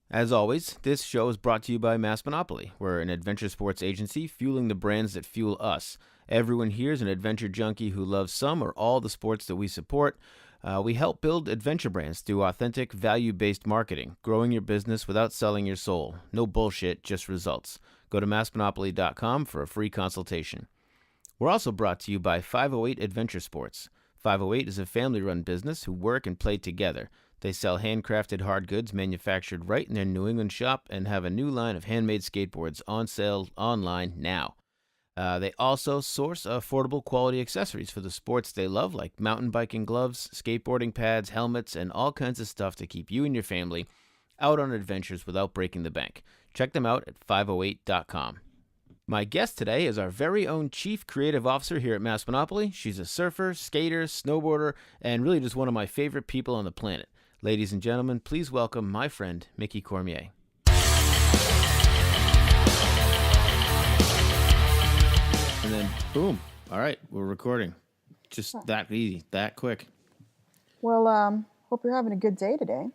As always, this show is brought to you by Mass Monopoly. We're an adventure sports agency fueling the brands that fuel us. Everyone here is an adventure junkie who loves some or all the sports that we support. We help build adventure brands through authentic, value based marketing, growing your business without selling your soul. No bullshit, just results. Go to massmonopoly.com for a free consultation. We're also brought to you by 508 Adventure Sports. 508 is a family run business who work and play together. They sell handcrafted hard goods manufactured right in their New England shop and have a new line of handmade skateboards on sale online now. They also source affordable quality accessories for the sports they love, like mountain biking gloves, skateboarding pads, helmets, and all kinds of stuff to keep you and your family out on adventures without breaking the bank. Check them out at 508.com. My guest today is our very own Chief Creative Officer here at Mass Monopoly. She's a surfer, skater, snowboarder, and really just one of my favorite people on the planet. Ladies and gentlemen, please welcome my friend, Mickey Cormier. And then, boom. All right, we're recording. Just that easy, that quick. Well, hope you're having a good day today.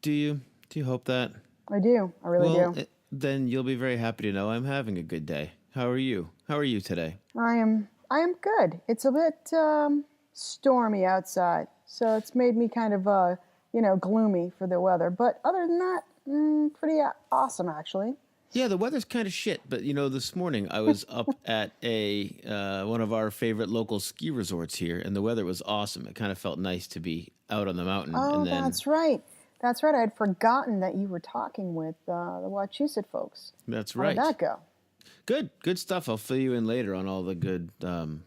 Do you hope that? I do. I really do. Then you'll be very happy to know I'm having a good day. How are you? How are you today? I am good. It's a bit stormy outside, so it's made me kind of gloomy for the weather. But other than that, pretty awesome actually. Yeah, the weather's kind of shit, but this morning I was up at one of our favorite local ski resorts here, and the weather was awesome. It kind of felt nice to be out on the mountain. Oh, and then, that's right. That's right. I had forgotten that you were talking with the Wachusett folks. That's right. How did that go? Good stuff. I'll fill you in later on all the good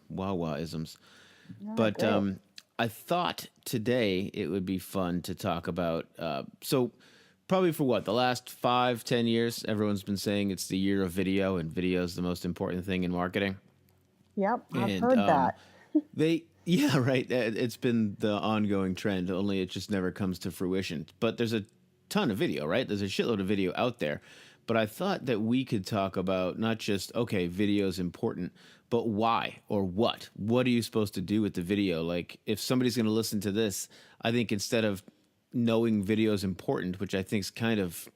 Wawa-isms. But great. I thought today it would be fun to talk about. So probably for the last 5-10 years, everyone's been saying it's the year of video, and video is the most important thing in marketing. Yep, I've heard that. Yeah, right. It's been the ongoing trend, only it just never comes to fruition. But there's a ton of video, right? There's a shitload of video out there. But I thought that we could talk about not just, okay, video is important, but why or what? What are you supposed to do with the video? Like, if somebody's going to listen to this, I think instead of knowing video is important, which I think is kind of,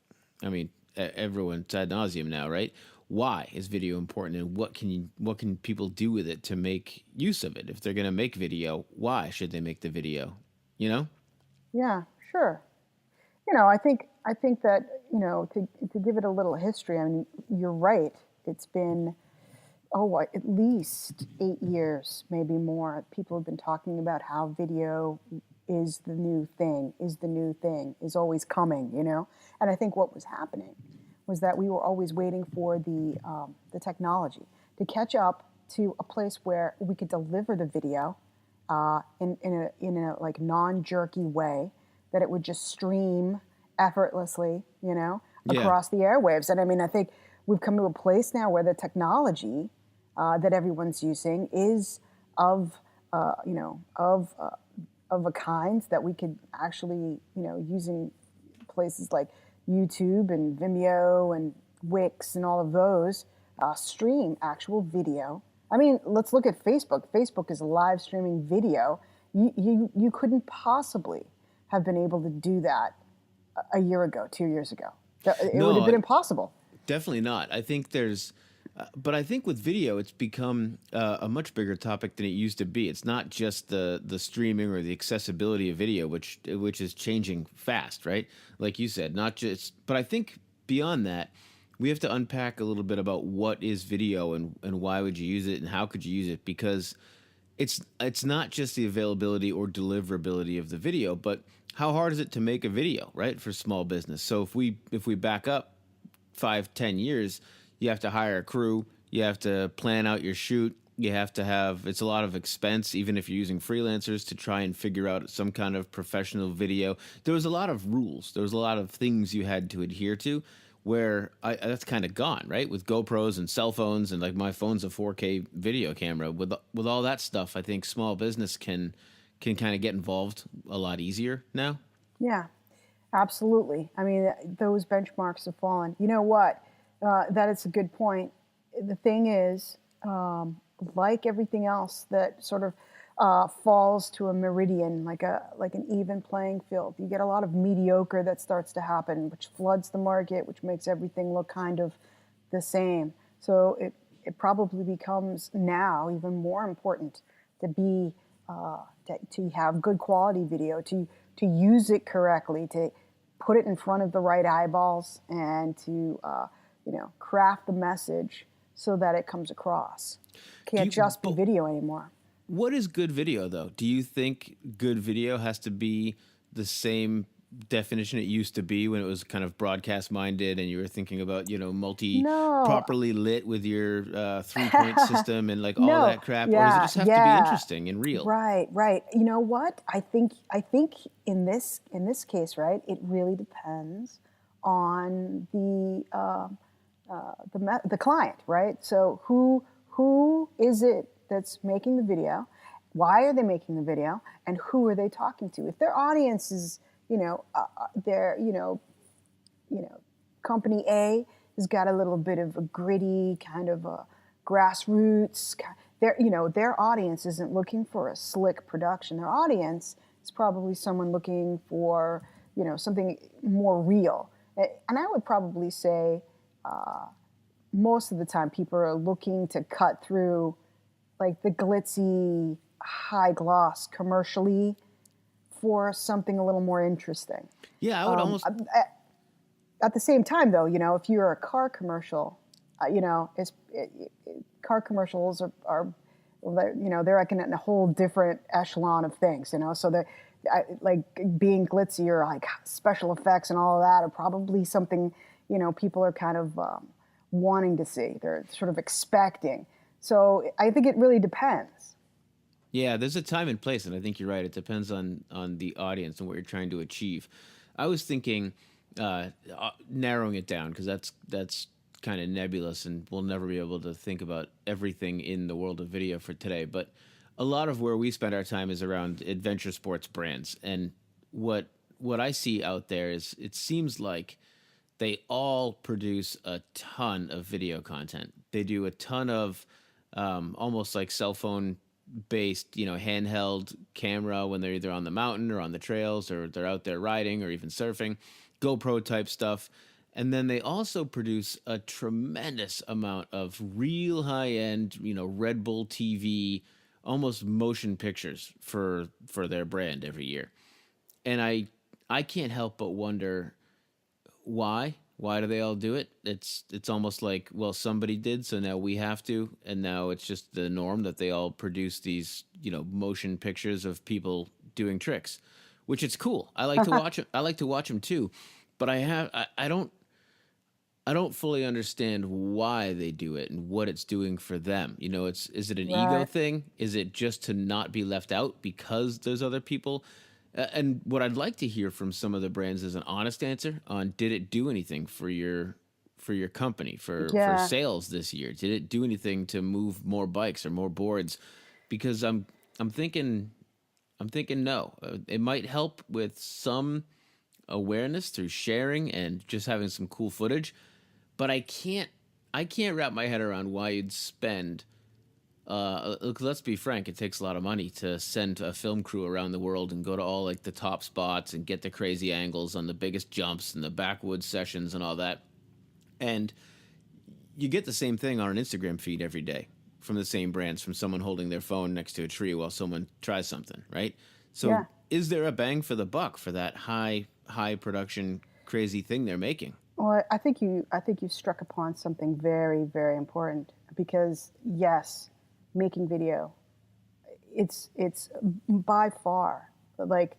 everyone's ad nauseum now, right? Why is video important, and what can people do with it to make use of it? If they're going to make video, why should they make the video? Yeah, sure. I think that, to give it a little history, I mean, you're right. It's been, at least 8 years, maybe more. People have been talking about how video is the new thing, is always coming, And I think what was happening was that we were always waiting for the technology to catch up to a place where we could deliver the video in a like non-jerky way, that it would just stream effortlessly, across the airwaves. And I mean, I think we've come to a place now where the technology that everyone's using is of a kind that we could actually, using places like YouTube and Vimeo and Wix and all of those, stream actual video. I mean, let's look at Facebook. Facebook is live streaming video. You couldn't possibly have been able to do that a year ago, 2 years ago. It would have been impossible. Definitely not. I think but I think with video, it's become a much bigger topic than it used to be. It's not just the streaming or the accessibility of video, which is changing fast, right? Like you said, not just. But I think beyond that, we have to unpack a little bit about what is video and why would you use it and how could you use it, because it's not just the availability or deliverability of the video, but how hard is it to make a video, right, for small business? So if we back up 5-10 years, you have to hire a crew, you have to plan out your shoot, you have to have, it's a lot of expense, even if you're using freelancers to try and figure out some kind of professional video. There was a lot of rules, there was a lot of things you had to adhere to, where that's kind of gone, right? With GoPros and cell phones, and like my phone's a 4K video camera. With all that stuff, I think small business can kind of get involved a lot easier now. Yeah, absolutely. I mean, those benchmarks have fallen. You know what? That is a good point. The thing is, like everything else that sort of falls to a meridian, like an even playing field. You get a lot of mediocre that starts to happen, which floods the market, which makes everything look kind of the same. So it probably becomes now even more important to be to have good quality video, to use it correctly, to put it in front of the right eyeballs, and to craft the message so that it comes across. Can't just be video anymore. What is good video, though? Do you think good video has to be the same definition it used to be when it was kind of broadcast minded and you were thinking about, properly lit with your 3-point system and like all that crap? Or does it just have to be interesting and real? Right. You know what? I think in this case, right, it really depends on the client, right? So who is it that's making the video? Why are they making the video? And who are they talking to? If their audience is, company A has got a little bit of a gritty kind of a grassroots. Their audience isn't looking for a slick production. Their audience is probably someone looking for, something more real. And I would probably say most of the time people are looking to cut through like the glitzy, high gloss commercially for something a little more interesting. Yeah, I would almost. At the same time, though, if you're a car commercial, car commercials are they're like in a whole different echelon of things, So they're like being glitzy or like special effects and all of that are probably something people are kind of wanting to see. They're sort of expecting. So I think it really depends. Yeah, there's a time and place, and I think you're right. It depends on the audience and what you're trying to achieve. I was thinking narrowing it down because that's kind of nebulous, and we'll never be able to think about everything in the world of video for today. But a lot of where we spend our time is around adventure sports brands, and what I see out there is it seems like they all produce a ton of video content. They do a ton of almost like cell phone based, handheld camera when they're either on the mountain or on the trails or they're out there riding or even surfing, GoPro type stuff. And then they also produce a tremendous amount of real high end, Red Bull TV, almost motion pictures for their brand every year. And I can't help but wonder why. Why do they all do it? It's almost like, well, somebody did, so now we have to, and now it's just the norm that they all produce these, motion pictures of people doing tricks, which it's cool. I like to watch it. I like to watch them too, but I don't fully understand why they do it and what it's doing for them. Is it an ego thing? Is it just to not be left out because there's other people? And what I'd like to hear from some of the brands is an honest answer on, did it do anything for your company, for sales this year? Did it do anything to move more bikes or more boards? Because I'm thinking no. It might help with some awareness through sharing and just having some cool footage, but I can't wrap my head around why you'd spend let's be frank, it takes a lot of money to send a film crew around the world and go to all like the top spots and get the crazy angles on the biggest jumps and the backwoods sessions and all that. And you get the same thing on an Instagram feed every day from the same brands, from someone holding their phone next to a tree while someone tries something, right? So is there a bang for the buck for that high production crazy thing they're making? Well, I think you struck upon something very, very important, because yes, making video, it's by far like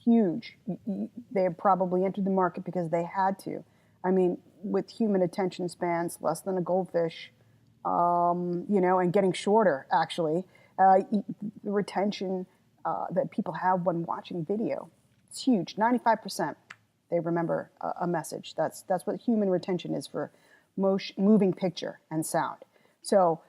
huge. They probably entered the market because they had to. I mean, with human attention spans less than a goldfish, and getting shorter, actually, the retention that people have when watching video, it's huge. 95% they remember a message. That's what human retention is for moving picture and sound. So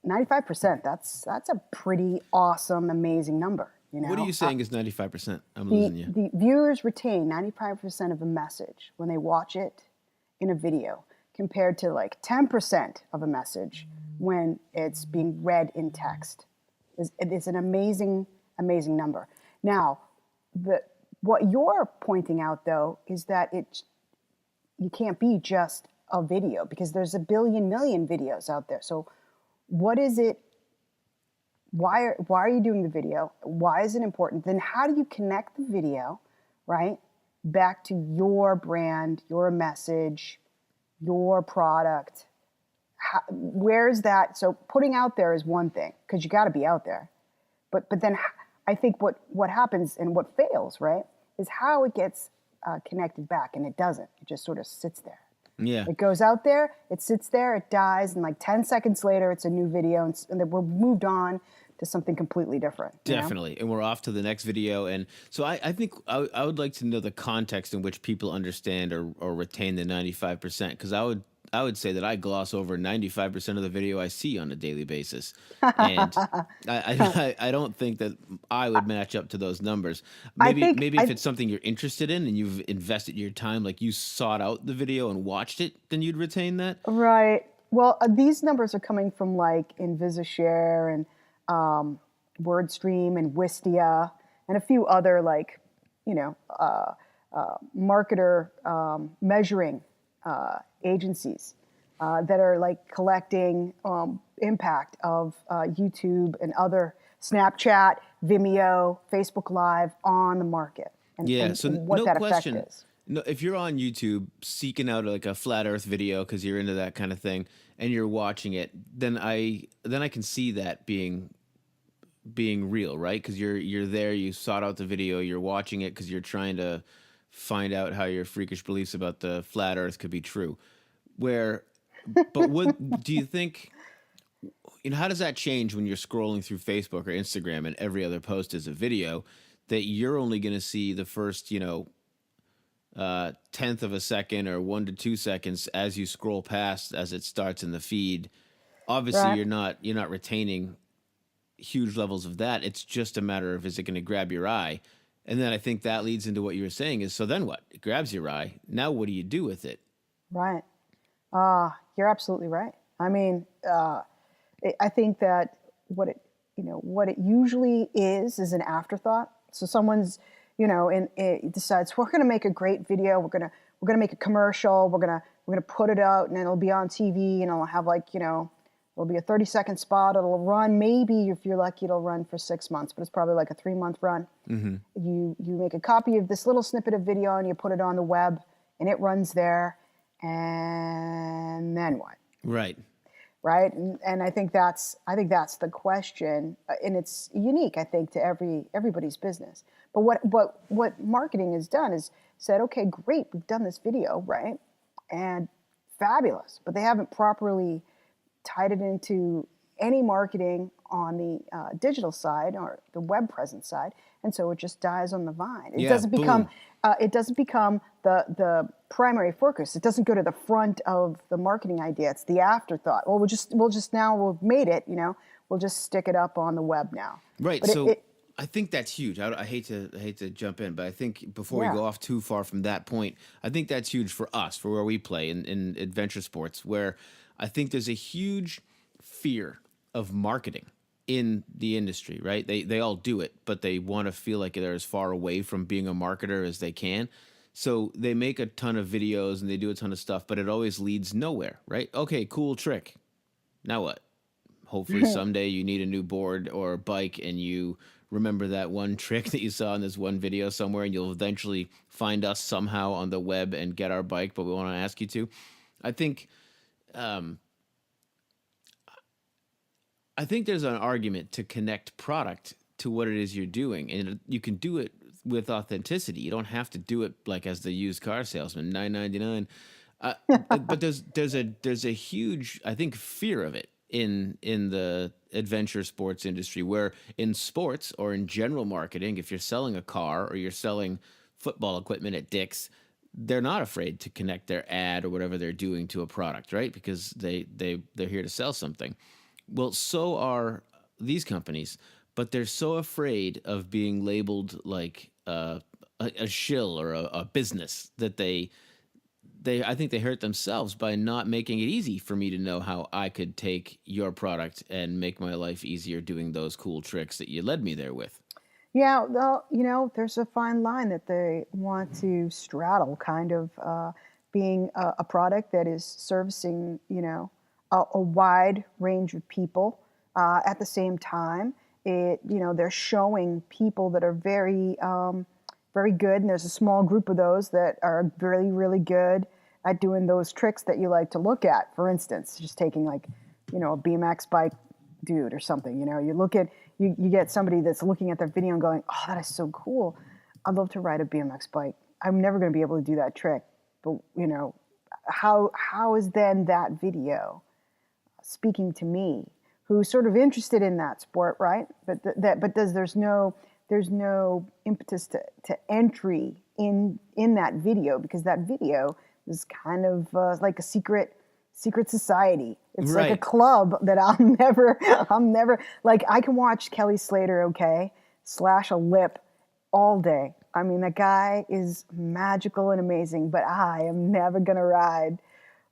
95%, that's a pretty awesome, amazing number. What are you saying is 95%? I'm losing you. The viewers retain 95% of a message when they watch it in a video, compared to like 10% of a message when it's being read in text. It's an amazing, amazing number. Now, the what you're pointing out though is that you can't be just a video because there's a billion million videos out there. So what is it? Why are you doing the video? Why is it important? Then how do you connect the video, right, back to your brand, your message, your product? Where's that? So putting out there is one thing because you got to be out there, but then I think what happens and what fails, right, is how it gets connected back, and it doesn't. It just sort of sits there. Yeah. It goes out there, it sits there, it dies, and like 10 seconds later, it's a new video, and then we're moved on to something completely different. Definitely. And we're off to the next video. And so I think I would like to know the context in which people understand or retain the 95%, because I would say that I gloss over 95% of the video I see on a daily basis. And I don't think that I would match up to those numbers. Maybe if it's something you're interested in and you've invested your time, like you sought out the video and watched it, then you'd retain that. Right. Well, these numbers are coming from like InvisiShare and WordStream and Wistia and a few other like, marketer measuring agencies that are like collecting impact of YouTube and other Snapchat, Vimeo, Facebook Live on the market and So what no that question. effect is. No, if you're on YouTube seeking out like a flat Earth video because you're into that kind of thing and you're watching it, then I can see that being real, right? Because you're there, you sought out the video, you're watching it because you're trying to find out how your freakish beliefs about the flat Earth could be true. But what do you think? How does that change when you're scrolling through Facebook or Instagram and every other post is a video that you're only going to see the first, tenth of a second or 1 to 2 seconds as you scroll past as it starts in the feed? Obviously, Right. you're not retaining huge levels of that. It's just a matter of, is it going to grab your eye? And then I think that leads into what you were saying is, so then what? It grabs your eye. Now what do you do with it? Right. You're absolutely right. I mean, I think that what it usually is an afterthought. So someone's, and it decides we're going to make a great video. We're going to make a commercial. We're going to put it out, and it'll be on TV, and it'll have it'll be a 30-second spot. It'll run, maybe if you're lucky, it'll run for 6 months, but it's probably like a 3-month run. Mm-hmm. You make a copy of this little snippet of video and you put it on the web, and it runs there. And then what? Right. Right. And I think that's the question, and it's unique, I think, to everybody's business. But what marketing has done is said, okay, great, we've done this video, right, and fabulous, but they haven't properly tied it into any marketing on the digital side or the web presence side, and so it just dies on the vine. It doesn't become the primary focus. It doesn't go to the front of the marketing idea. It's the afterthought. Well, we've made it. We'll just stick it up on the web now. Right. But So I think that's huge. I hate to jump in, but I think before we go off too far from that point, I think that's huge for us, for where we play in adventure sports, where I think there's a huge fear of marketing in the industry, right? They all do it, but they want to feel like they're as far away from being a marketer as they can. So they make a ton of videos and they do a ton of stuff, but it always leads nowhere, right? Okay, cool trick. Now what? Hopefully someday you need a new board or bike and you remember that one trick that you saw in this one video somewhere, and you'll eventually find us somehow on the web and get our bike, but we want to ask you to. I think there's an argument to connect product to what it is you're doing, and you can do it with authenticity. You don't have to do it like as the used car salesman, $9.99. But there's a huge, I think, fear of it in the adventure sports industry, where in sports or in general marketing, if you're selling a car or you're selling football equipment at Dick's, they're not afraid to connect their ad or whatever they're doing to a product, right? Because they're here to sell something. Well, so are these companies, but they're so afraid of being labeled like a shill or a business that they I think they hurt themselves by not making it easy for me to know how I could take your product and make my life easier doing those cool tricks that you led me there with. Yeah, well, there's a fine line that they want to straddle, kind of being a product that is servicing, a wide range of people. At the same time, they're showing people that are very good, and there's a small group of those that are really, really good at doing those tricks that you like to look at. For instance, just taking like, a BMX bike dude or something. You look at you get somebody that's looking at their video and going, "Oh, that is so cool. I'd love to ride a BMX bike. I'm never going to be able to do that trick." But how is then that video speaking to me, who's sort of interested in that sport, right? But there's no impetus to entry in that video, because that video is kind of like a secret society. It's like a Right. club that I'm never like. I can watch Kelly Slater, okay, slash a lip all day. I mean, that guy is magical and amazing, but I am never gonna ride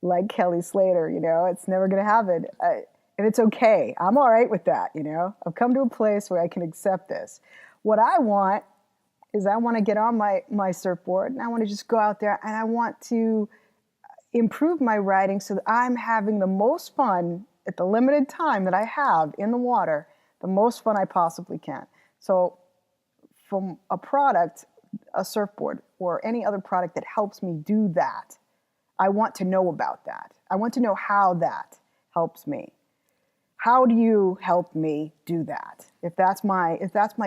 like Kelly Slater. It's never gonna happen, and it's okay. I'm all right with that. I've come to a place where I can accept this. What I want is, I want to get on my surfboard, and I want to just go out there, and I want to improve my riding so that I'm having the most fun at the limited time that I have in the water, the most fun I possibly can. So from a product, a surfboard, or any other product that helps me do that, I want to know about that. I want to know how that helps me. How do you help me do that? If that's my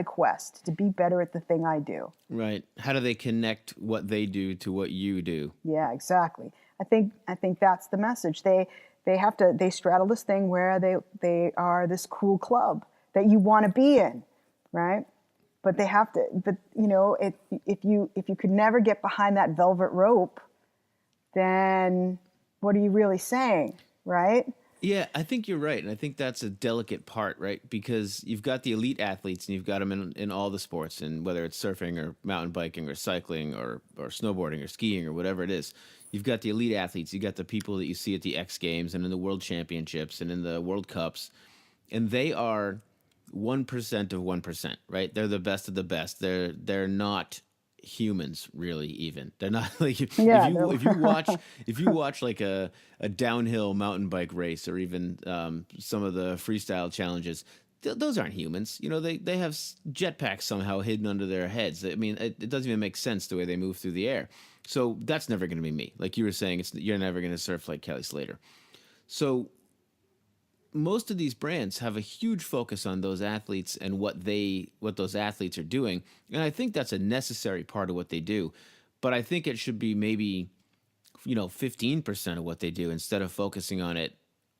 quest to be better at the thing I do. Right. How do they connect what they do to what you do? Yeah, exactly. I think that's the message. They straddle this thing where they are this cool club that you want to be in, right? But they have to. But if you could never get behind that velvet rope, then what are you really saying, right? Yeah, I think you're right. And I think that's a delicate part, right? Because you've got the elite athletes and you've got them in all the sports, and whether it's surfing or mountain biking or cycling or snowboarding or skiing or whatever it is, you've got the elite athletes. You got the people that you see at the X Games and in the World Championships and in the World Cups, and they are 1% of 1%, right? They're the best of the best. They're not humans really, even. They're not like, Yeah, if you watch like a downhill mountain bike race, or even some of the freestyle challenges, those aren't humans. They have jetpacks somehow hidden under their heads. I mean, it doesn't even make sense the way they move through the air. So that's never going to be me. Like you were saying, you're never going to surf like Kelly Slater. So most of these brands have a huge focus on those athletes and what those athletes are doing, and I think that's a necessary part of what they do. But I think it should be maybe 15% of what they do, instead of focusing on it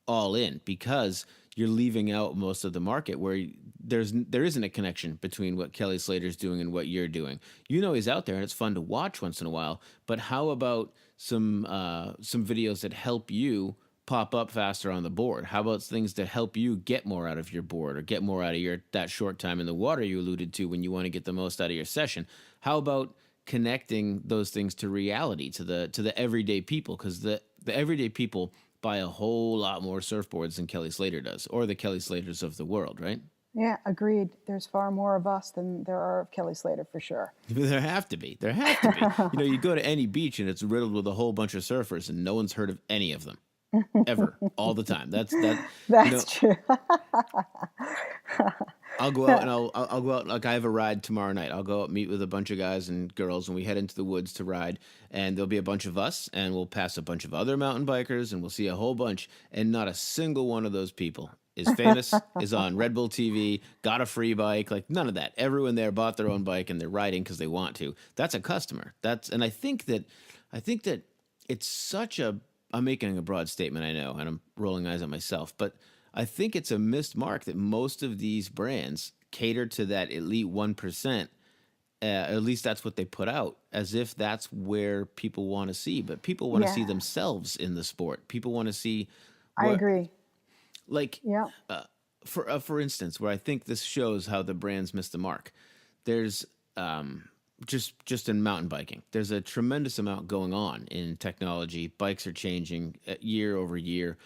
all in, because you're leaving out most of the market where there isn't a connection between what Kelly Slater's doing and what you're doing. He's out there and it's fun to watch once in a while, but how about some videos that help you pop up faster on the board? How about things that help you get more out of your board, or get more out of that short time in the water you alluded to when you want to get the most out of your session? How about connecting those things to reality, to the everyday people? Because the everyday people buy a whole lot more surfboards than Kelly Slater does, or the Kelly Slaters of the world, right? Yeah, agreed. There's far more of us than there are of Kelly Slater, for sure. There have to be. There have to be. You go to any beach and it's riddled with a whole bunch of surfers, and no one's heard of any of them ever, all the time. That's that. That's true. I'll go out and I'll go out, like I have a ride tomorrow night. I'll go out, meet with a bunch of guys and girls, and we head into the woods to ride. And there'll be a bunch of us, and we'll pass a bunch of other mountain bikers, and we'll see a whole bunch. And not a single one of those people is famous, is on Red Bull TV, got a free bike, like none of that. Everyone there bought their own bike and they're riding because they want to. That's a customer. And I think that it's such a. I'm making a broad statement, I know, and I'm rolling eyes at myself, but I think it's a missed mark that most of these brands cater to that elite 1%. At least that's what they put out, as if that's where people want to see. But people want to see Yeah, themselves in the sport. People want to see I what, agree. like, Yeah. for instance, where I think this shows how the brands miss the mark. There's just in mountain biking. There's a tremendous amount going on in technology. Bikes are changing year over year.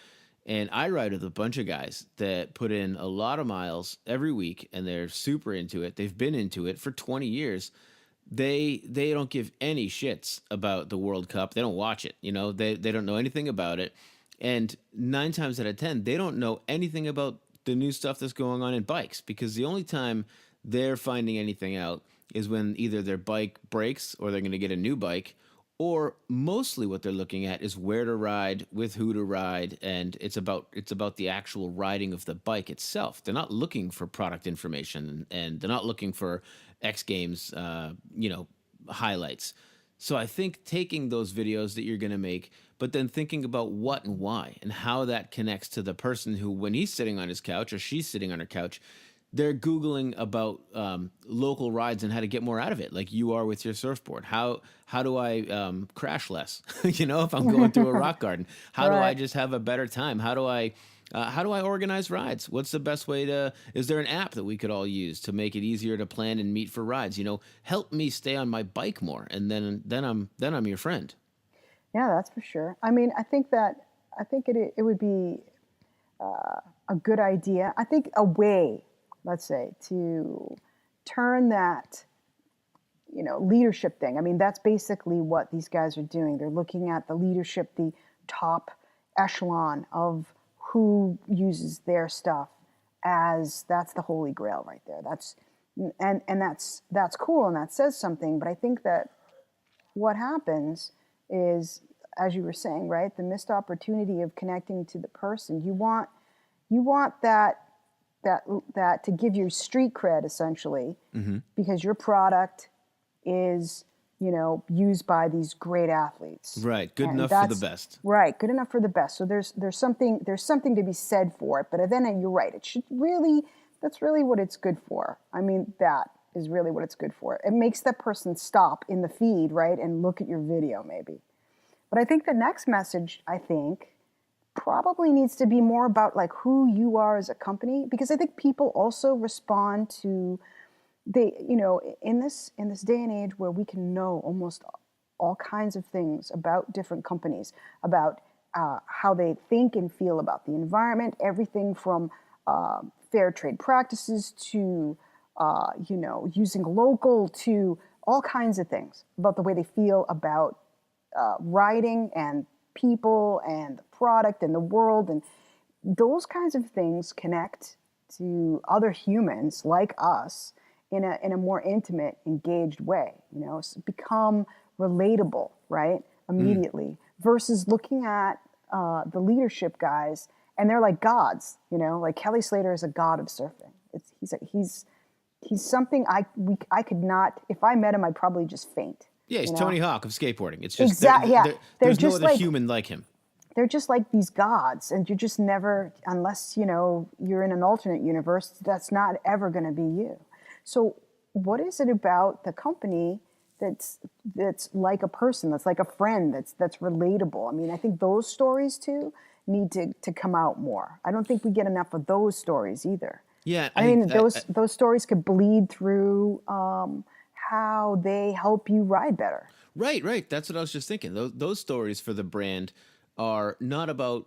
And I ride with a bunch of guys that put in a lot of miles every week and they're super into it. They've been into it for 20 years. They don't give any shits about the World Cup. They don't watch it. They don't know anything about it. And 9 times out of 10, they don't know anything about the new stuff that's going on in bikes, because the only time they're finding anything out is when either their bike breaks or they're going to get a new bike, or mostly what they're looking at is where to ride, with who to ride, and it's about the actual riding of the bike itself. They're not looking for product information, and they're not looking for X Games, highlights. So I think taking those videos that you're going to make, but then thinking about what and why and how that connects to the person who, when he's sitting on his couch or she's sitting on her couch, they're Googling about local rides and how to get more out of it, like you are with your surfboard. How do I crash less? If I'm going through a rock garden, how do I Right. just have a better time? How do I organize rides? What's the best way to? Is there an app that we could all use to make it easier to plan and meet for rides? Help me stay on my bike more, and then I'm your friend. Yeah, that's for sure. I mean, I think it would be a good idea. I think a way, let's say, to turn that, leadership thing. I mean, that's basically what these guys are doing. They're looking at the leadership, the top echelon of who uses their stuff as that's the holy grail right there. And that's cool and that says something. But I think that what happens is, as you were saying, right, the missed opportunity of connecting to the person. You want that that to give you street cred essentially, Hmm. because your product is used by these great athletes, Right, good and enough for the that's best. right, good enough for the best. So there's something to be said for it. But then you're right, it should really, that's really what it's good for. I mean, that is really what it's good for. It makes that person stop in the feed, right, and look at your video maybe. But I think the next message, I think, probably needs to be more about like who you are as a company, because I think people also respond to, in this day and age where we can know almost all kinds of things about different companies, about how they think and feel about the environment, everything from fair trade practices to using local, to all kinds of things about the way they feel about writing and people and the product and the world, and those kinds of things connect to other humans like us in a more intimate, engaged way. Become relatable, right, Mm. immediately, versus looking at the leadership guys and they're like gods. Like Kelly Slater is a god of surfing. He's something I could not. If I met him, I'd probably just faint. Yeah, he's You know, Tony Hawk of skateboarding. It's just exactly. Yeah, they're there's no just other like human like him. they're just like these gods, and you're just never, unless you're in an alternate universe, that's not ever going to be you. So what is it about the company that's like a person, that's like a friend, that's relatable? I mean, I think those stories too need to come out more. I don't think we get enough of those stories either. Yeah, I mean, those stories could bleed through how they help you ride better. right, right. That's what I was just thinking. Those stories for the brand are not about.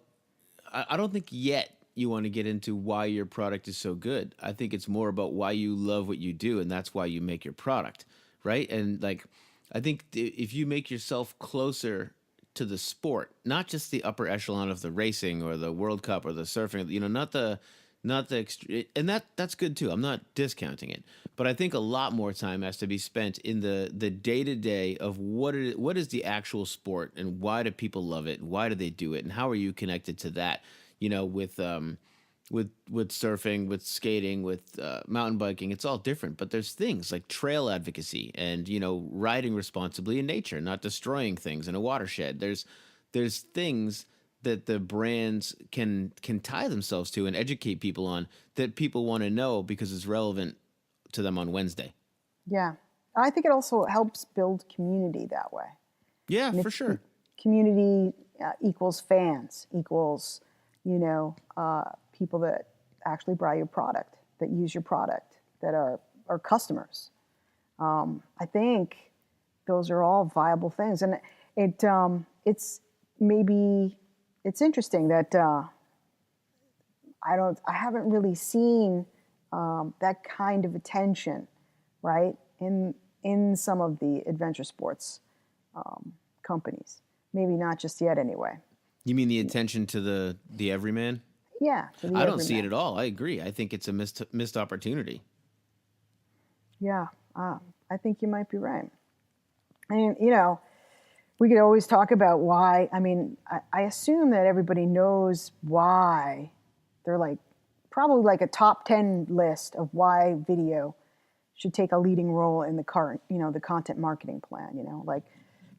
I don't think yet you want to get into why your product is so good. I think it's more about why you love what you do, and that's why you make your product, right? And like, I think if you make yourself closer to the sport, not just the upper echelon of the racing or the World Cup or the surfing, not the and that's good too. I'm not discounting it, but I think a lot more time has to be spent in the day to day of what is the actual sport, and why do people love it, and why do they do it, and how are you connected to that? With surfing, with skating, with mountain biking, it's all different. But there's things like trail advocacy and riding responsibly in nature, not destroying things in a watershed. There's things that the brands can tie themselves to and educate people on, that people want to know because it's relevant to them on Wednesday. Yeah. I think it also helps build community that way. Yeah, And for if sure. community equals fans, equals, people that actually buy your product, that use your product, that are customers. I think those are all viable things, and it's maybe it's interesting that I haven't really seen that kind of attention, right, in some of the adventure sports companies. Maybe not just yet, anyway. You mean the attention to the everyman? Yeah, to the I don't see it everyman. at all. I agree. I think it's a missed opportunity. Yeah, I think you might be right. And we could always talk about why. I mean, I assume that everybody knows why. They're like probably like a top 10 list of why video should take a leading role in the current, the content marketing plan, like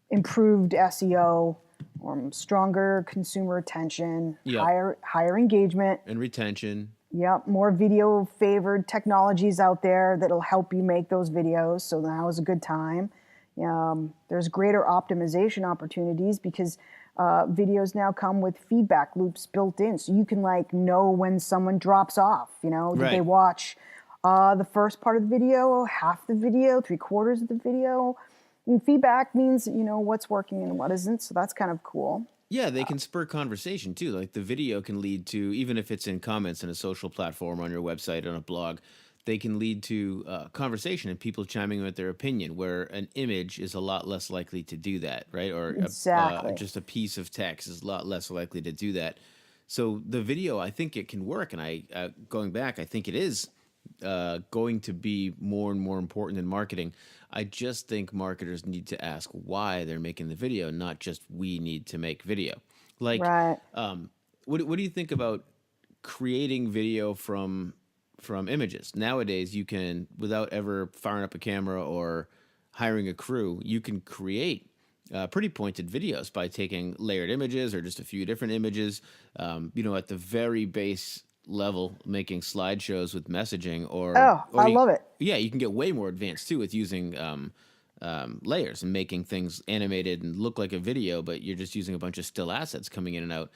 improved SEO, or stronger consumer attention, Yep. higher engagement. And retention. Yep, more video favored technologies out there that'll help you make those videos. So now is a good time. There's greater optimization opportunities because videos now come with feedback loops built in, so you can like know when someone drops off. Did they Right. watch the first part of the video, half the video, three-quarters of the video? And feedback means what's working and what isn't. So that's kind of cool. Yeah, they can spur conversation too. Like the video can lead to, even if it's in comments in a social platform on your website, on a blog, they can lead to conversation and people chiming in with their opinion, where an image is a lot less likely to do that, right? Or Exactly. just a piece of text is a lot less likely to do that. So the video, I think it can work. And going back, I think it is going to be more and more important than marketing. I just think marketers need to ask why they're making the video, not just we need to make video. Like, Right. what do you think about creating video from images? Nowadays, you can, without ever firing up a camera or hiring a crew, you can create pretty pointed videos by taking layered images or just a few different images. At the very base level, making slideshows with messaging, Oh, I love it. yeah, you can get way more advanced too with using layers and making things animated and look like a video, but you're just using a bunch of still assets coming in and out.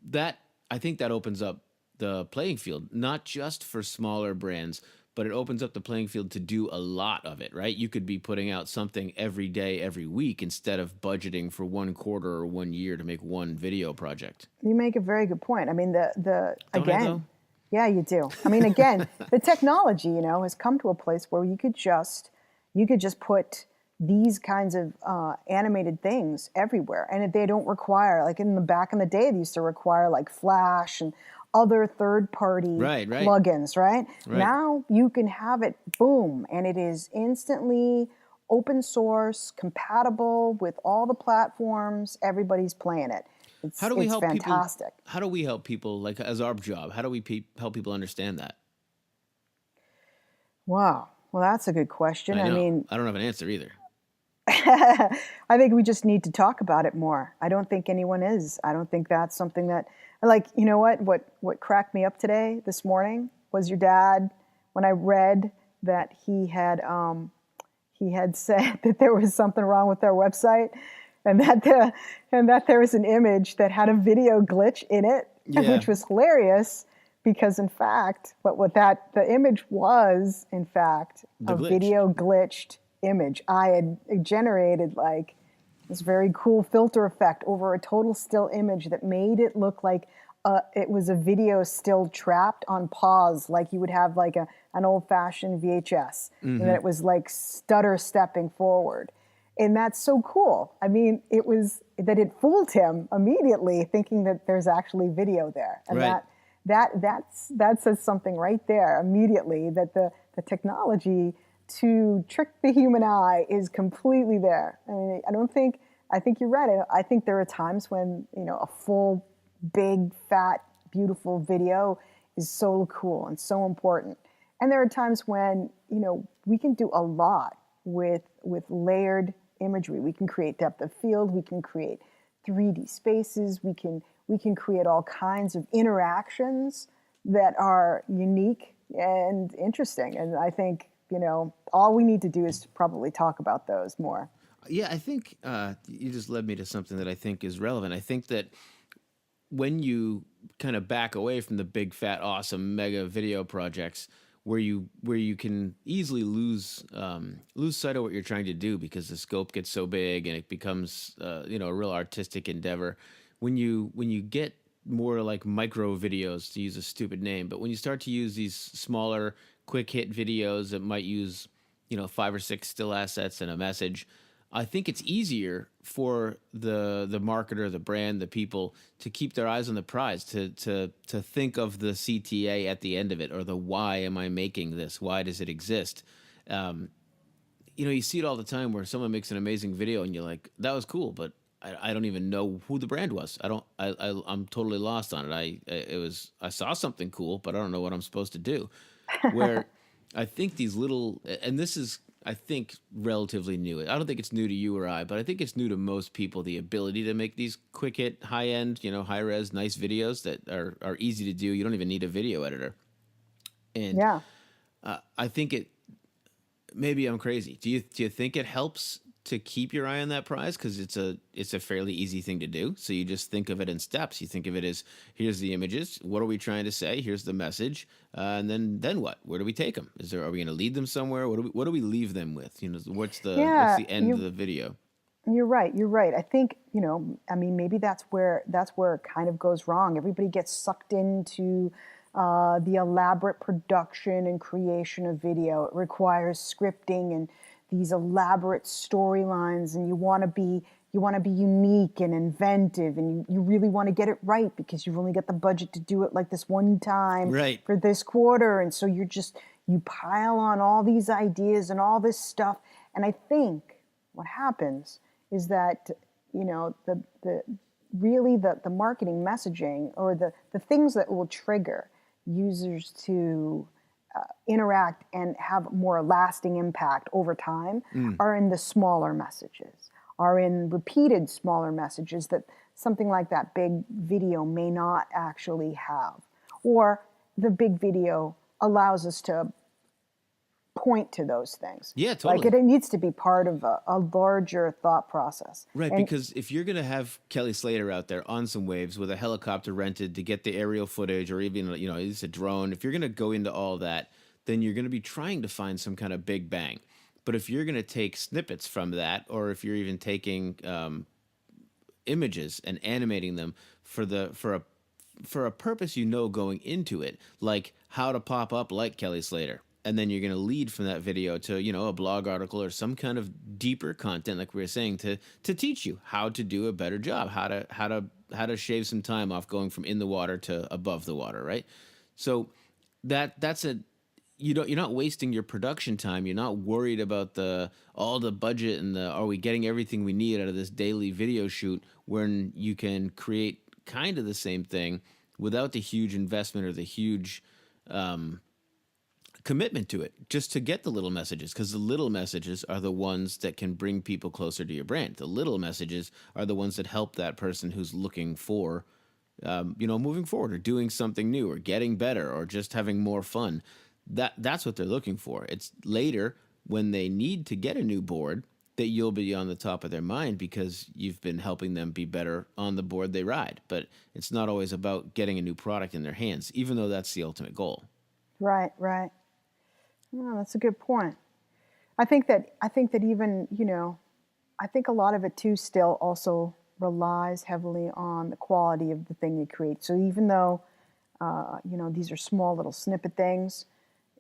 That, I think that opens up the playing field, not just for smaller brands, but it opens up the playing field to do a lot of it, right? You could be putting out something every day, every week, instead of budgeting for 1 quarter or 1 year to make one video project. You make a very good point. I mean, the Don't I though? again, yeah, you do. I mean, again, the technology, has come to a place where you could just put these kinds of animated things everywhere, and they don't require, like in the back in the day, they used to require like Flash and other third-party Right, right, plugins, right? right. Now you can have it, boom, and it is instantly open source, compatible with all the platforms. Everybody's playing it. How It's do we it's help people? fantastic. How do we help people, like as our job? How do we help people understand that? Wow. Well, that's a good question. I I know. mean, I don't have an answer either. I think we just need to talk about it more. I don't think anyone is. I don't think that's something that, like, you know what? What cracked me up today, this morning, was your dad, when I read that he had said that there was something wrong with their website, and that there was an image that had a video glitch in it, Yeah, which was hilarious because in fact, the image was in fact the a glitch. video glitched image. I had generated like this very cool filter effect over a total still image that made it look like it was a video still trapped on pause, like you would have like an old-fashioned VHS, and then Mm-hmm. it was like stutter stepping forward. And that's so cool. I mean, it was that it fooled him immediately, thinking that there's actually video there, and Right. that says something right there immediately, that the technology to trick the human eye is completely there. I mean, I think you're right. I think there are times when, a full, big, fat, beautiful video is so cool and so important. And there are times when, we can do a lot with layered imagery. We can create depth of field, we can create 3D spaces, we can create all kinds of interactions that are unique and interesting. And I think, all we need to do is to probably talk about those more. Yeah, I think you just led me to something that I think is relevant. I think that when you kind of back away from the big, fat, awesome, mega video projects, where you can easily lose sight of what you're trying to do because the scope gets so big and it becomes a real artistic endeavor. When you get more like micro videos, to use a stupid name, but when you start to use these smaller quick hit videos that might use five or six still assets and a message, I think it's easier for the marketer, the brand, the people to keep their eyes on the prize, to think of the CTA at the end of it, or the why am I making this? Why does it exist? Um, you see it all the time where someone makes an amazing video and you're like, that was cool, but I don't even know who the brand was. I'm totally lost on it. I saw something cool, but I don't know what I'm supposed to do. Where I think these little, and this is, I think, relatively new. I don't think it's new to you or I, but I think it's new to most people, the ability to make these quick hit, high end, high res, nice videos that are easy to do. You don't even need a video editor. And Yeah. I think maybe I'm crazy. Do you think it helps to keep your eye on that prize because it's a fairly easy thing to do? So you just think of it in steps. You think of it as, here's the images. What are we trying to say? Here's the message, and then what? Where do we take them? Are we going to lead them somewhere? What do we leave them with? What's Yeah, the end of the video? you're right. You're right. I think, I mean, maybe that's where it kind of goes wrong. Everybody gets sucked into the elaborate production and creation of video. It requires scripting and these elaborate storylines, and you want to be unique and inventive, and you really want to get it right because you've only got the budget to do it like this one time Right. for this quarter, and so you pile on all these ideas and all this stuff. And I think what happens is that the really the marketing messaging, or the things that will trigger users to interact and have more lasting impact over time, Mm. are in the smaller messages, are in repeated smaller messages that something like that big video may not actually have. Or the big video allows us to point to those things. Yeah, Like totally. it needs to be part of a larger thought process. Right, And because if you're going to have Kelly Slater out there on some waves with a helicopter rented to get the aerial footage, or even, it's a drone, if you're going to go into all that, then you're going to be trying to find some kind of big bang. But if you're going to take snippets from that, or if you're even taking images and animating them for a purpose, going into it, like how to pop up like Kelly Slater, and then you're going to lead from that video to a blog article or some kind of deeper content, like we were saying, to teach you how to do a better job, how to shave some time off going from in the water to above the water, right? So that's a you're not wasting your production time. You're not worried about the all the budget and the are we getting everything we need out of this daily video shoot, when you can create kind of the same thing without the huge investment or the huge commitment to it, just to get the little messages, because the little messages are the ones that can bring people closer to your brand. The little messages are the ones that help that person who's looking for moving forward or doing something new or getting better or just having more fun. That's what they're looking for. It's later when they need to get a new board that you'll be on the top of their mind because you've been helping them be better on the board they ride. But it's not always about getting a new product in their hands, even though that's the ultimate goal. right, right. No, that's a good point. I think that even, I think a lot of it too still also relies heavily on the quality of the thing you create. So even though these are small little snippet things,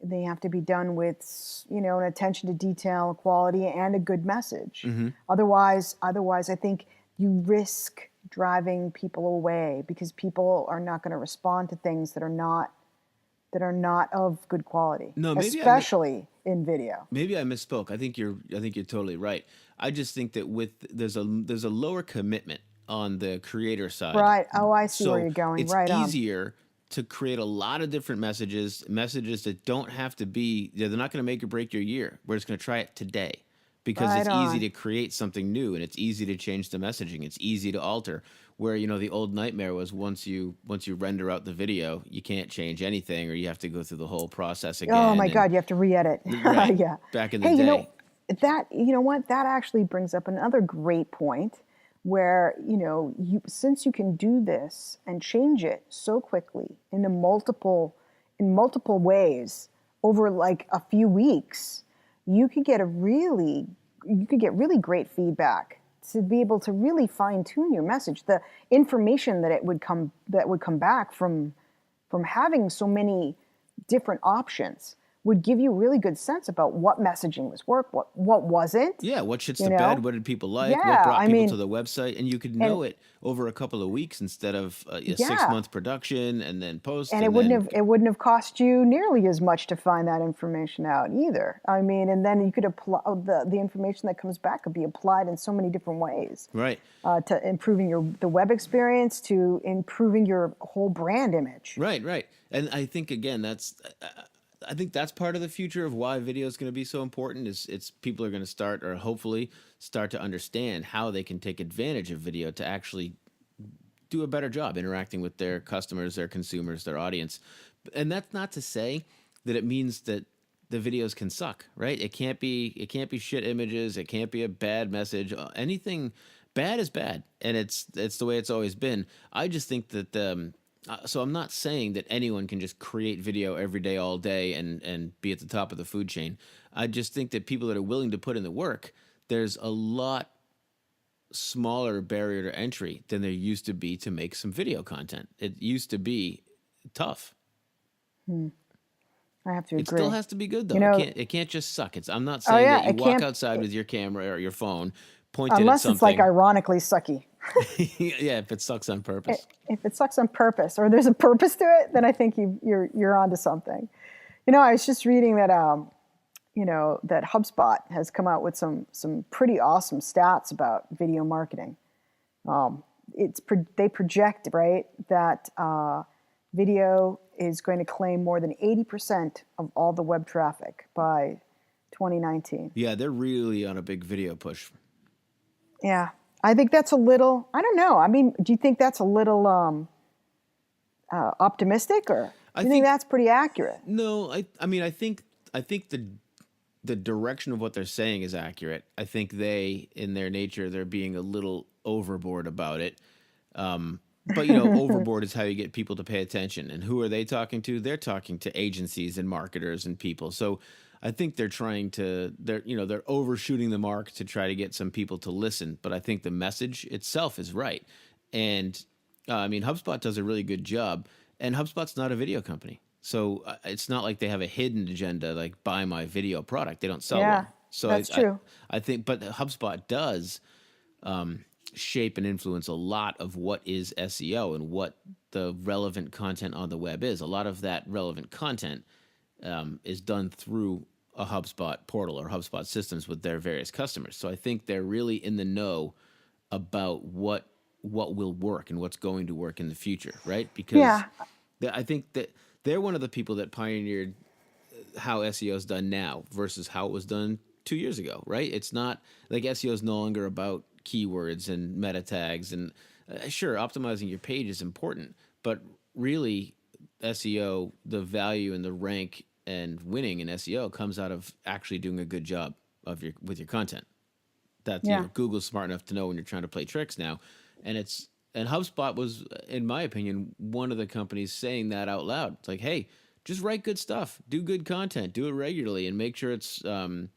they have to be done with an attention to detail, quality, and a good message. Mm-hmm. Otherwise, I think you risk driving people away because people are not going to respond to things that are not of good quality, No, especially in video. maybe I misspoke. I think you're totally right. I just think that there's a lower commitment on the creator side. Right. Oh, I see where So you're going. it's Right on. easier to create a lot of different messages that don't have to be, they're not going to make or break your year. We're just going to try it today because Right it's easy on. to create something new and it's easy to change the messaging. It's easy to alter. Where, the old nightmare was once you render out the video, you can't change anything or you have to go through the whole process Oh again. my And God, you have to re-edit. right, Yeah. back in the Hey, day. you know what? That actually brings up another great point where, since you can do this and change it so quickly in multiple ways, over like a few weeks, you could get really great feedback to be able to really fine tune your message. The information that would come back from having so many different options would give you a really good sense about what messaging was what wasn't. Yeah, what shits You the know, bed? What did people like? What yeah. brought I people to mean, the website? And you could and know it over a couple of weeks instead of a yeah, 6 month production and then post and and then it wouldn't have cost you nearly as much to find that information out either. I mean, and then you could apply the information that comes back could be applied in so many different ways, right. to improving the web experience, to improving your whole brand image. Right, right. And I think again I think that's part of the future of why video is going to be so important is it's people are going to start or hopefully start to understand how they can take advantage of video to actually do a better job interacting with their customers, their consumers, their audience. And that's not to say that it means that the videos can suck, right? It can't be shit images, it can't be a bad message. Anything bad is bad, and it's the way it's always been. I just think that so I'm not saying that anyone can just create video every day all day and be at the top of the food chain. I just think that people that are willing to put in the work, there's a lot smaller barrier to entry than there used to be to make some video content. It used to be tough. I have to It agree. still has to be good though. You It know, can't it can't just suck. I'm not oh saying yeah, that you it walk can't outside with your camera or your phone pointed at unless it's like something. ironically sucky. Yeah, if it sucks on purpose. If it sucks on purpose or there's a purpose to it, then I think you're onto something. You know, I was just reading that that HubSpot has come out with some pretty awesome stats about video marketing. They project, right, that video is going to claim more than 80% of all the web traffic by 2019. Yeah, they're really on a big video push. Yeah, I think that's a little. I don't know. I mean, do you think that's a little optimistic, or do you think that's pretty accurate? No, I mean I think the direction of what they're saying is accurate. I think they, in their nature, they're being a little overboard about it. But overboard is how you get people to pay attention. And who are they talking to? They're talking to agencies and marketers and people. So I think they're overshooting the mark to try to get some people to listen. But I think the message itself is right. And I mean, HubSpot does a really good job. And HubSpot's not a video company. So it's not like they have a hidden agenda like buy my video product. They don't sell Yeah, one. So that's true. I think, but HubSpot does shape and influence a lot of what is SEO and what the relevant content on the web is. A lot of that relevant content is done through a HubSpot portal or HubSpot systems with their various customers. So I think they're really in the know about what will work and what's going to work in the future, right? Because Yeah, I think that they're one of the people that pioneered how SEO is done now versus how it was done 2 years ago, right? It's not like SEO is no longer about keywords and meta tags and sure, optimizing your page is important, but really SEO, the value and the rank and winning in SEO comes out of actually doing a good job with your content. That yeah, Google's smart enough to know when you're trying to play tricks now, and HubSpot was, in my opinion, one of the companies saying that out loud. It's like, hey, just write good stuff, do good content, do it regularly, and make sure it's the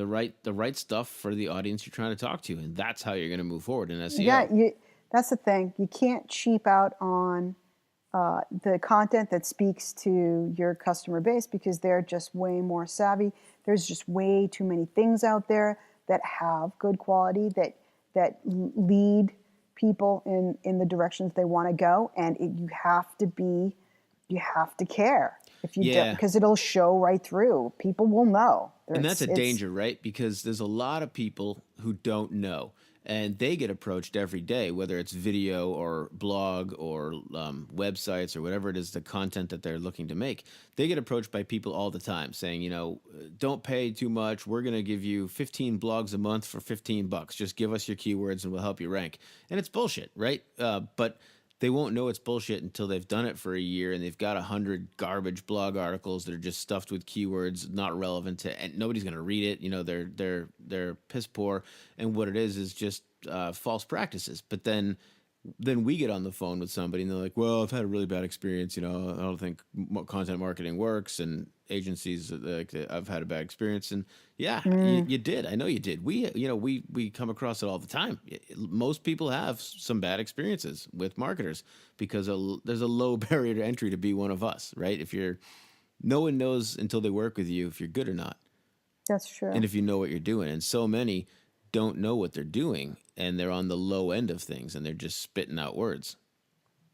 right stuff for the audience you're trying to talk to, and that's how you're going to move forward in yeah. SEO. That's the thing. You can't cheap out on the content that speaks to your customer base because they're just way more savvy. There's just way too many things out there that have good quality that lead people in the directions they want to go, and you have to care if you don't, Yeah, because it'll show right through. People will know. and that's a It's danger, right? Because there's a lot of people who don't know, and they get approached every day, whether it's video or blog or websites or whatever it is, the content that they're looking to make. They get approached by people all the time saying, don't pay too much. We're going to give you 15 blogs a month for $15. Just give us your keywords and we'll help you rank. And it's bullshit, right? But they won't know it's bullshit until they've done it for a year and they've got 100 garbage blog articles that are just stuffed with keywords not relevant to, and nobody's going to read it. They're piss poor, and what it is just false practices. But then then we get on the phone with somebody and they're like, well, I've had a really bad experience. You know, I don't think content marketing works, and agencies like I've had a bad experience. And yeah, Mm, you did. I know you did. We come across it all the time. Most people have some bad experiences with marketers because there's a low barrier to entry to be one of us, right? If you're no one knows until they work with you if you're good or not, that's and true. if you know what you're doing. And so many don't know what they're doing, and they're on the low end of things, and they're just spitting out words.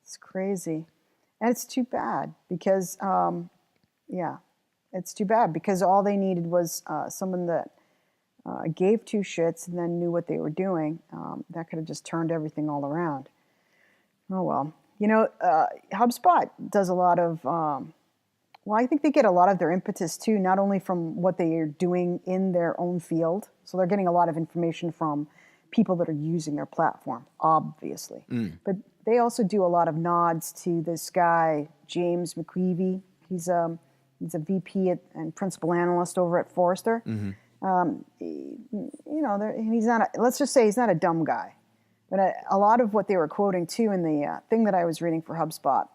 It's crazy. And it's too bad because, yeah, it's too bad because all they needed was someone that gave two shits and then knew what they were doing. That could have just turned everything all around. Oh, well. HubSpot does a lot of, well, I think they get a lot of their impetus too, not only from what they are doing in their own field. So they're getting a lot of information from people that are using their platform, obviously. But they also do a lot of nods to this guy, James McQueevy. He's a VP and principal analyst over at Forrester. And he's not. Let's just say he's not a dumb guy. But a lot of what they were quoting too in the thing that I was reading for HubSpot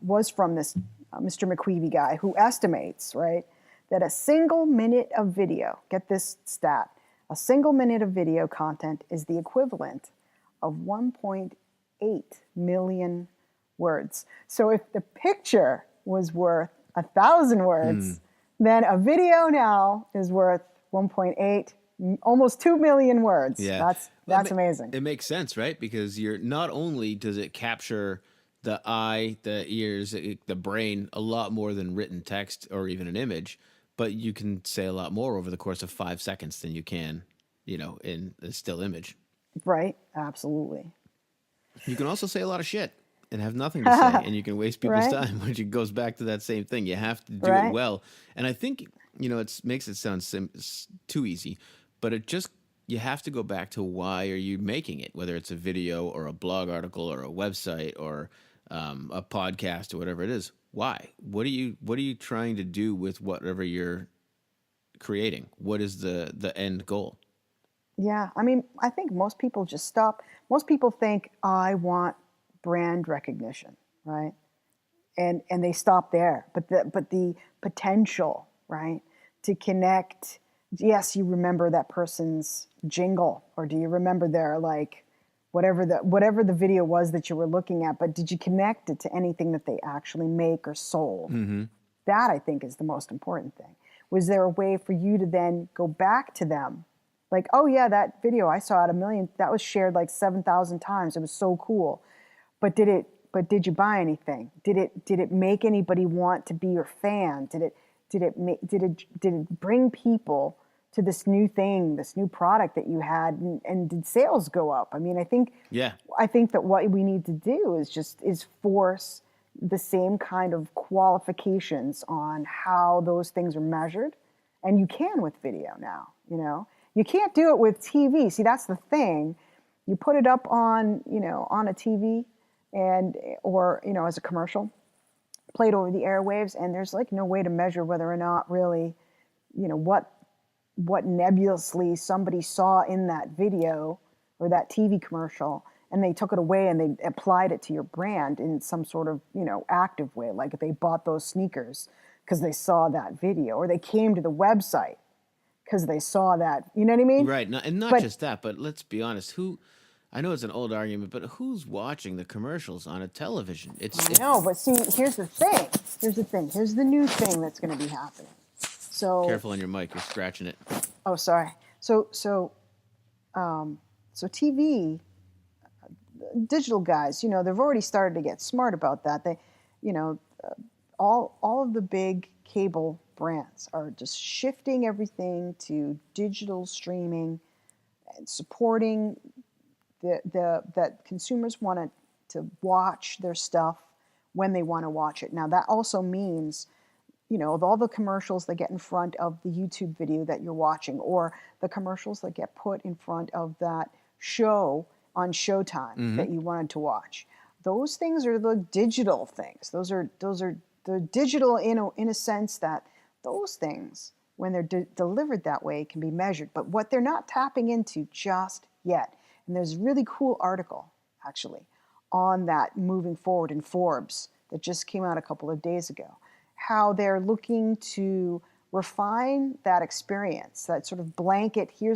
was from this Mr. McQueevy guy who estimates, right, that a single minute of video, get this stat, a single minute of video content is the equivalent of 1.8 million words. So if the picture was worth 1,000 words, then a video now is worth 1.8, almost 2 million words. Yeah. That's amazing. It makes sense, right? Because you're not only does it capture the eye, the ears, the brain a lot more than written text or even an image, but you can say a lot more over the course of 5 seconds than you can, in a still image. Right? Absolutely. You can also say a lot of shit and have nothing to say, and you can waste people's Right? time, which it goes back to that same thing. You have to do it Right? well. And I think, it makes it sound too easy, but you have to go back to why are you making it, whether it's a video or a blog article or a website or a podcast or whatever it is. Why? What are you trying to do with whatever you're creating? What is the end goal? Yeah. I mean, I think most people just stop. Most people think, I want brand recognition, right? And they stop there. But the potential, right, to connect. Yes, you remember that person's jingle, or do you remember their whatever the video was that you were looking at? But did you connect it to anything that they actually make or sold? That I think is the most important thing. Was there a way for you to then go back to them? Like, oh yeah, that video I saw that was shared like 7,000 times. It was so cool. But did you buy anything? Did it make anybody want to be your fan? Did it bring people to this new thing, this new product that you had, and did sales go up? I mean, I think that what we need to do is force the same kind of qualifications on how those things are measured, and you can with video now. You can't do it with TV. See, that's the thing. You put it up on a TV or as a commercial, played over the airwaves, and there's like no way to measure whether or not really, what nebulously somebody saw in that video or that TV commercial, and they took it away and they applied it to your brand in some sort of, active way. Like if they bought those sneakers because they saw that video, or they came to the website because they saw that, you know what I mean? Right. Not just that, but let's be honest. I know it's an old argument, but who's watching the commercials on a television? I know, but see, here's the thing. Here's the new thing that's going to be happening. So Careful on your mic. You're scratching it. Oh, sorry. So TV, digital guys, they've already started to get smart about that. They, all of the big cable brands are just shifting everything to digital streaming and supporting that consumers want to watch their stuff when they want to watch it. Now that also means, of all the commercials that get in front of the YouTube video that you're watching, or the commercials that get put in front of that show on Showtime that you wanted to watch, those things are the digital things. They're digital in a sense that those things, when they're delivered that way, can be measured. But what they're not tapping into just yet, and there's a really cool article actually on that moving forward in Forbes that just came out a couple of days ago, how they're looking to refine that experience, that sort of blanket, here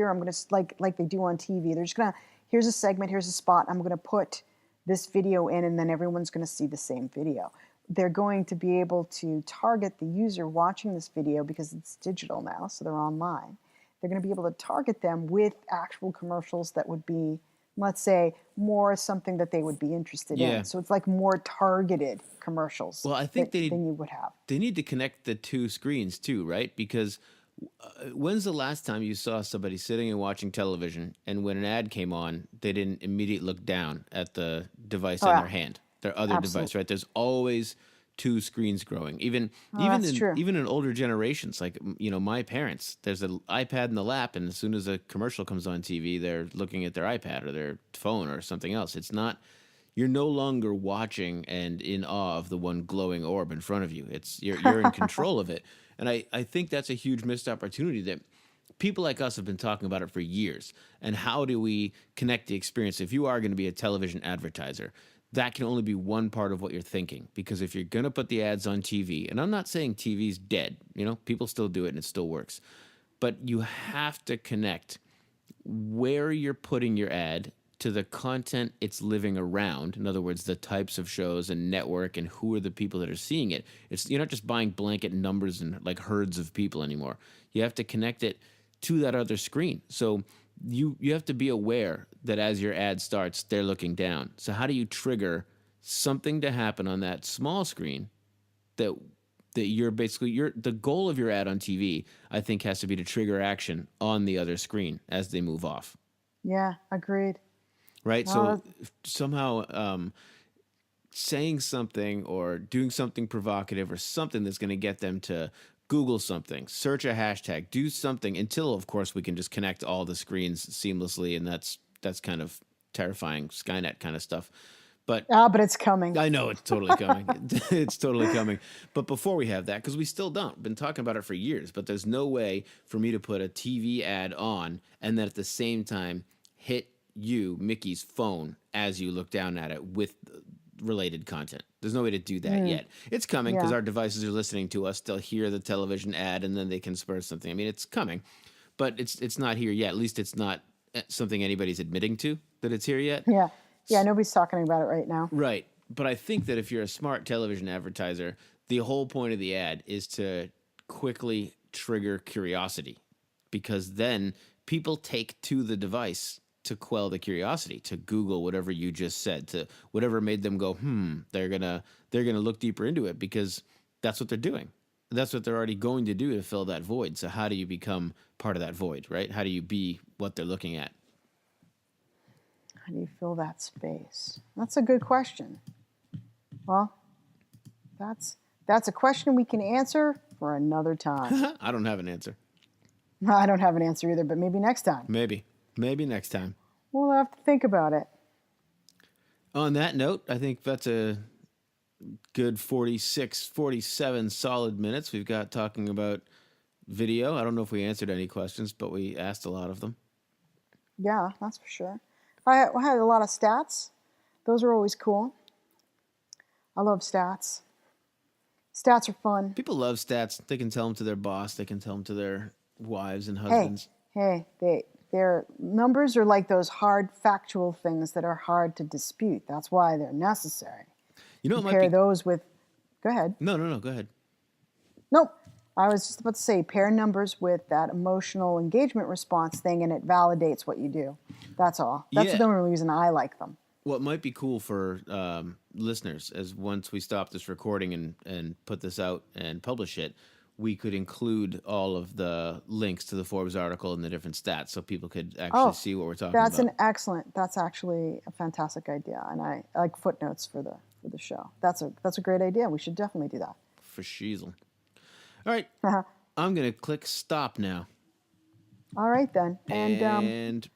I'm going to, like they do on TV, they're just going to, here's a segment, here's a spot, I'm going to put this video in, and then everyone's going to see the same video. They're going to be able to target the user watching this video because it's digital now, so they're online. They're going to be able to target them with actual commercials that would be, let's say, more something that they would be interested in. So it's like more targeted commercials. Well, I think than you would have. They need to connect the two screens too, right? Because when's the last time you saw somebody sitting and watching television, and when an ad came on, they didn't immediately look down at the device in their hand, their other device, right? There's always two screens growing. Even in older generations, like, you know, my parents, there's an iPad in the lap, and as soon as a commercial comes on TV, they're looking at their iPad or their phone or something else. It's not, you're no longer watching and in awe of the one glowing orb in front of you. It's you're in control of it. And I think that's a huge missed opportunity that people like us have been talking about it for years. And how do we connect the experience? If you are going to be a television advertiser, that can only be one part of what you're thinking. Because if you're going to put the ads on TV, and I'm not saying TV's dead, you know, people still do it and it still works, but you have to connect where you're putting your ad to the content it's living around. In other words, the types of shows and network and who are the people that are seeing it. You're not just buying blanket numbers and like herds of people anymore. You have to connect it to that other screen. So you have to be aware that as your ad starts, they're looking down. So how do you trigger something to happen on that small screen that you're basically, the goal of your ad on TV, I think, has to be to trigger action on the other screen as they move off. Yeah, agreed. Right? So somehow saying something or doing something provocative or something that's going to get them to Google something, search a hashtag, do something, until, of course, we can just connect all the screens seamlessly, and that's kind of terrifying Skynet kind of stuff. But it's coming. I know it's totally coming. It's totally coming. But before we have that, because we still don't, been talking about it for years, but there's no way for me to put a TV ad on and then at the same time hit you, Mickey's phone, as you look down at it with related content. There's no way to do that yet. It's coming because our devices are listening to us. They'll hear the television ad and then they can spur something. I mean, it's coming, but it's not here yet. At least it's not something anybody's admitting to that it's here yet. Yeah, nobody's talking about it right now. Right. But I think that if you're a smart television advertiser, the whole point of the ad is to quickly trigger curiosity, because then people take to the device to quell the curiosity, to Google whatever you just said, to whatever made them go, they're gonna look deeper into it, because that's what they're doing. That's what they're already going to do to fill that void. So how do you become part of that void, right? How do you be what they're looking at? How do you fill that space? That's a good question. Well, that's a question we can answer for another time. I don't have an answer. I don't have an answer either, but maybe next time. Maybe next time. We'll have to think about it. On that note, I think that's a good 46, 47 solid minutes we've got talking about video. I don't know if we answered any questions, but we asked a lot of them. Yeah, that's for sure. I had a lot of stats. Those are always cool. I love stats. Stats are fun. People love stats. They can tell them to their boss. They can tell them to their wives and husbands. Hey, their numbers are like those hard factual things that are hard to dispute. That's why they're necessary. You know, Compare those with. Go ahead. No, go ahead. Nope. I was just about to say, pair numbers with that emotional engagement response thing, and it validates what you do. That's all. That's the only reason I like them. What might be cool for listeners is once we stop this recording and put this out and publish it, we could include all of the links to the Forbes article and the different stats so people could actually see what we're talking about. That's actually a fantastic idea. And I like footnotes for the show. That's a great idea. We should definitely do that. For shizzle. All right. I'm going to click stop now. All right, then. And